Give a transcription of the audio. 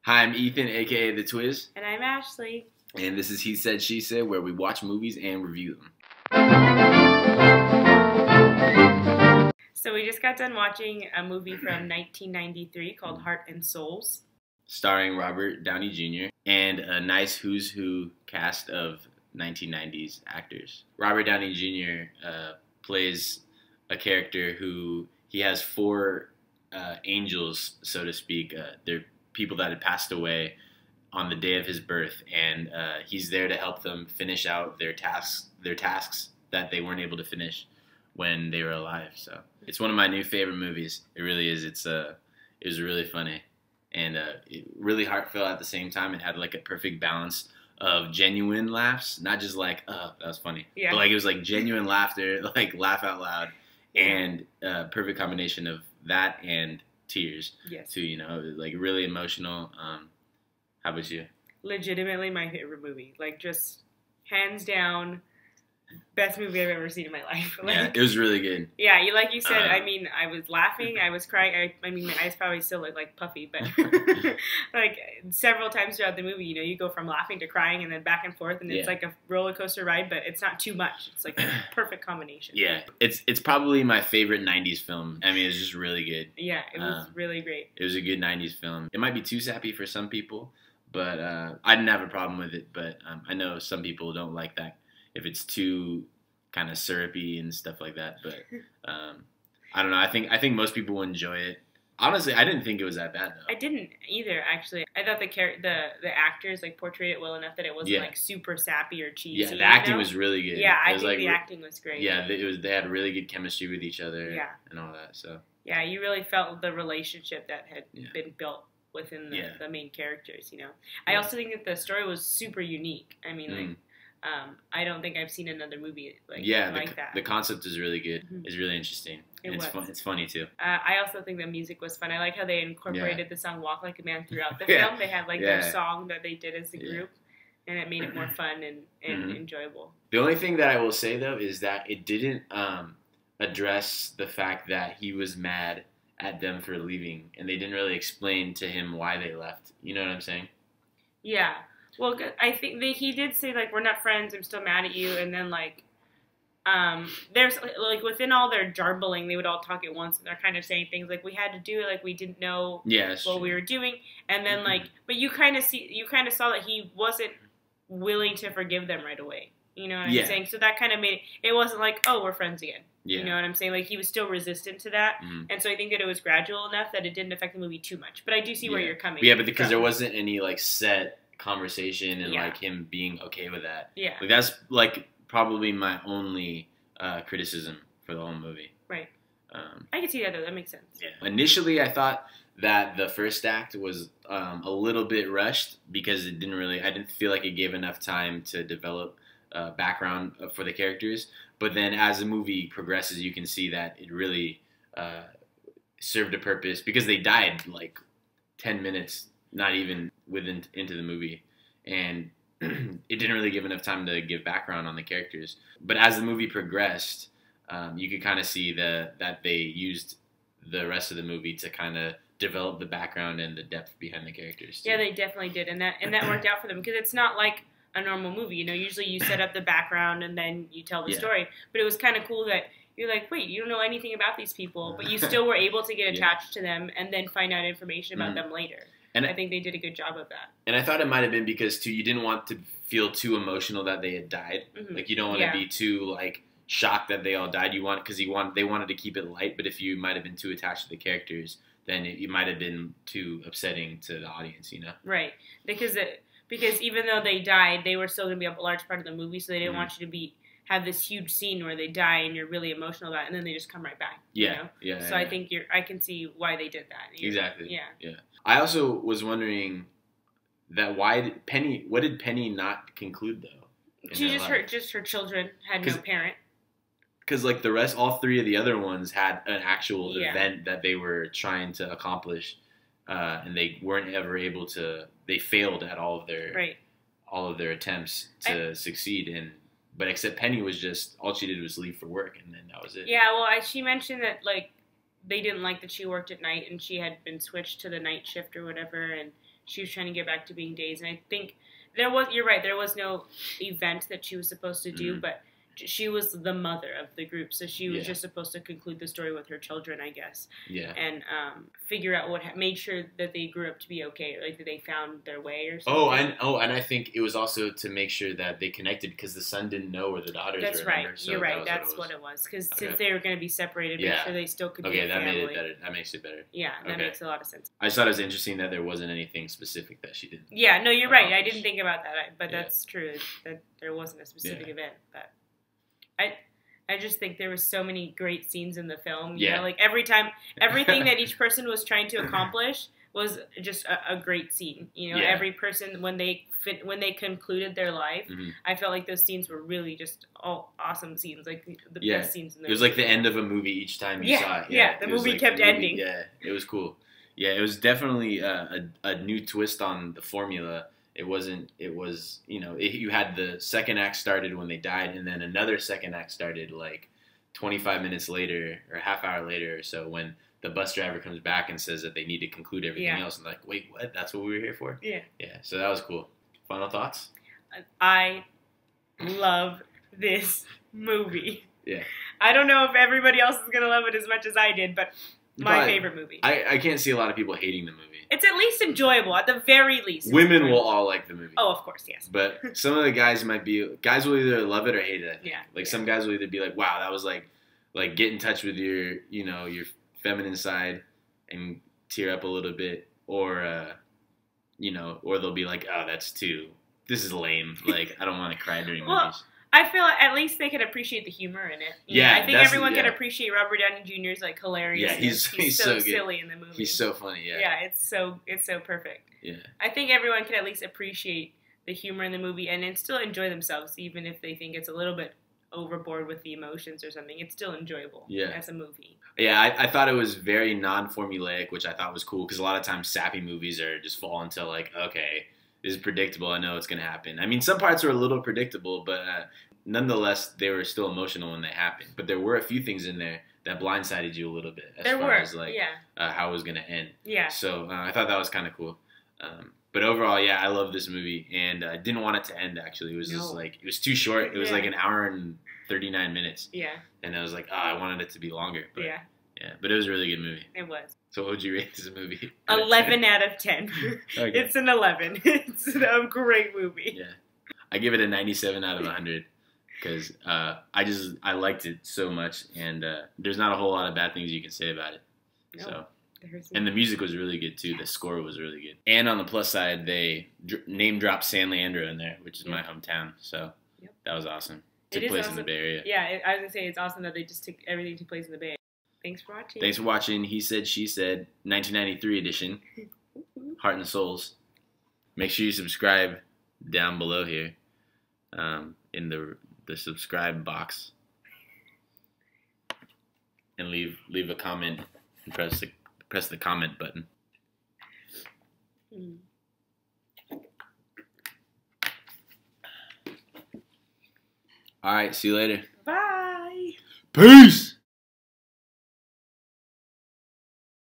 Hi, I'm Ethan, aka The Twiz, And I'm Ashley. and this is He Said, She Said, where we watch movies and review them. So we just got done watching a movie from 1993 called Heart and Souls. Starring Robert Downey Jr. and a nice who's who cast of 1990s actors. Robert Downey Jr. Plays a character who he has four angels, so to speak. They're people that had passed away on the day of his birth, and he's there to help them finish out their tasks that they weren't able to finish when they were alive. So it's one of my new favorite movies. It really is. It was really funny and really heartfelt at the same time. It had like a perfect balance of genuine laughs, not just like, oh, that was funny, but like it was like genuine laughter, like laugh out loud, and perfect combination of that and tears. Yes. Too, you know, like really emotional. How about you? Legitimately my favorite movie. Like, just hands down, best movie I've ever seen in my life. Like, Yeah, it was really good. Yeah, like you said, I mean, I was laughing, I was crying. I mean, my eyes probably still look like puffy, but like several times throughout the movie, you know, you go from laughing to crying and then back and forth, and it's like a roller coaster ride, but it's not too much. It's like a perfect combination. Yeah, it's probably my favorite 90s film. I mean, it's just really good. Yeah, it was really great. It was a good 90s film. It might be too sappy for some people, but I didn't have a problem with it, but I know some people don't like that if it's too kind of syrupy and stuff like that. But I don't know. I think most people will enjoy it. Honestly, I didn't think it was that bad though. I didn't either, actually. I thought the actors like portrayed it well enough that it wasn't like super sappy or cheesy. Yeah, the acting was really good. Yeah, I think like, the acting was great. Yeah, they had really good chemistry with each other. Yeah. And all that. So yeah, you really felt the relationship that had been built within the main characters. You know, I also think that the story was super unique. I mean, like. I don't think I've seen another movie like that. The concept is really good. Mm-hmm. It's really interesting. It's fun. It's funny too. I also think the music was fun. I like how they incorporated the song "Walk Like a Man" throughout the film. They had like their song that they did as a group, and it made it more fun and enjoyable. The only thing that I will say though is that it didn't address the fact that he was mad at them for leaving, and they didn't really explain to him why they left. You know what I'm saying? Yeah. Well, I think he did say, like, we're not friends, I'm still mad at you, and then, like, there's, like, within all their jarbling, they would all talk at once, and they're kind of saying things like, we had to do it, like, we didn't know what we were doing, and then, like, but you kind of saw that he wasn't willing to forgive them right away, you know what I'm saying? So that kind of made it wasn't like, oh, we're friends again. Yeah. You know what I'm saying? Like, he was still resistant to that. Mm-hmm. And so I think that it was gradual enough that it didn't affect the movie too much. But I do see where you're coming from. Yeah, but because there wasn't any, like, set conversation and like him being okay with that. Yeah. Like that's like probably my only criticism for the whole movie. Right. I can see that though. That makes sense. Yeah. Initially, I thought that the first act was a little bit rushed because I didn't feel like it gave enough time to develop background for the characters. But then as the movie progresses, you can see that it really served a purpose because they died like 10 minutes, not even into the movie, and it didn't really give enough time to give background on the characters. But as the movie progressed, you could kind of see that they used the rest of the movie to kind of develop the background and the depth behind the characters too. Yeah, they definitely did, and that worked out for them because it's not like a normal movie. You know, usually you set up the background and then you tell the story. But it was kind of cool that you're like, wait, you don't know anything about these people, but you still were able to get attached to them and then find out information about them later. And I think they did a good job of that. And I thought it might have been because, too, you didn't want to feel too emotional that they had died. Mm-hmm. Like, you don't want to be too, like, shocked that they all died. Because they wanted to keep it light, but if you might have been too attached to the characters, then it might have been too upsetting to the audience, you know? Right. Because even though they died, they were still going to be a large part of the movie, so they didn't want you to have this huge scene where they die and you're really emotional about it, and then they just come right back. Yeah. You know? Yeah. So I think I can see why they did that. Exactly. Yeah. Yeah. I also was wondering that what did Penny not conclude though? She her children had no parent. Because like all three of the other ones had an actual event that they were trying to accomplish, and they weren't ever able to. They failed at all of their attempts to succeed. But except Penny was just all she did was leave for work, and then that was it. Yeah, well, she mentioned that like they didn't like that she worked at night and she had been switched to the night shift or whatever, and she was trying to get back to being Daisy. And I think you're right, there was no event that she was supposed to do, but she was the mother of the group, so she was just supposed to conclude the story with her children, I guess. Yeah. And figure out made sure that they grew up to be okay, like that they found their way or something. And I think it was also to make sure that they connected because the son didn't know where the daughters were. That's right. So you're right. That's what it was. Because since they were going to be separated, make sure they still could be a family. Okay, that made it better. That makes it better. Yeah, that makes a lot of sense. I just thought it was interesting that there wasn't anything specific that she did. Yeah, no, you're right. I didn't think about that, but that's true. That there wasn't a specific event, but. I just think there was so many great scenes in the film. You know, like everything that each person was trying to accomplish was just a great scene. You know, every person when they concluded their life, I felt like those scenes were really just all awesome scenes, like the best scenes in the movie. It was like the end of a movie each time you saw it. Yeah, the movie kept ending. Yeah, it was cool. Yeah, it was definitely a new twist on the formula. It was, you know, you had the second act started when they died, and then another second act started like 25 minutes later or a half hour later or so when the bus driver comes back and says that they need to conclude everything else. And like, wait, what? That's what we were here for? Yeah. Yeah, so that was cool. Final thoughts? I love this movie. Yeah. I don't know if everybody else is going to love it as much as I did, but my favorite movie. I can't see a lot of people hating the movie. It's at least enjoyable, at the very least. Women will all like the movie. Oh, of course, yes. But some of the guys will either love it or hate it, I think. Yeah. Like some guys will either be like, wow, that was like get in touch with your, you know, your feminine side and tear up a little bit, or, you know, or they'll be like, oh, this is lame. Like, I don't want to cry during movies. I feel at least they can appreciate the humor in it. I think everyone can appreciate Robert Downey Jr.'s like hilarious. Yeah, he's so silly in the movie. He's so funny. Yeah. Yeah, it's so perfect. Yeah. I think everyone can at least appreciate the humor in the movie and still enjoy themselves, even if they think it's a little bit overboard with the emotions or something. It's still enjoyable as a movie. Yeah, I thought it was very non-formulaic, which I thought was cool because a lot of times sappy movies just fall into like, okay, this is predictable. I know it's going to happen. I mean, some parts are a little predictable, but nonetheless, they were still emotional when they happened. But there were a few things in there that blindsided you a little bit as far as like how it was going to end. Yeah. So I thought that was kind of cool. But overall, I love this movie, and I didn't want it to end. Actually, it was just like it was too short. It was like an hour and 39 minutes. Yeah. And I was like, I wanted it to be longer. But, yeah. But it was a really good movie. It was. So what would you rate this movie? 11 out of 10. Okay. It's an 11. It's a great movie. Yeah. I give it a 97 out of 100 because I liked it so much, and there's not a whole lot of bad things you can say about it. No. So. And the music was really good, too. The score was really good. And on the plus side, they name dropped San Leandro in there, which is my hometown. So that was awesome. Took place in the Bay Area. Yeah, I was going to say it's awesome that they just took everything to place in the Bay. Thanks for watching. Thanks for watching. He Said, She Said, 1993 edition. Heart and Souls. Make sure you subscribe down below here in the subscribe box. And leave a comment and press the comment button. All right, see you later. Bye. Peace.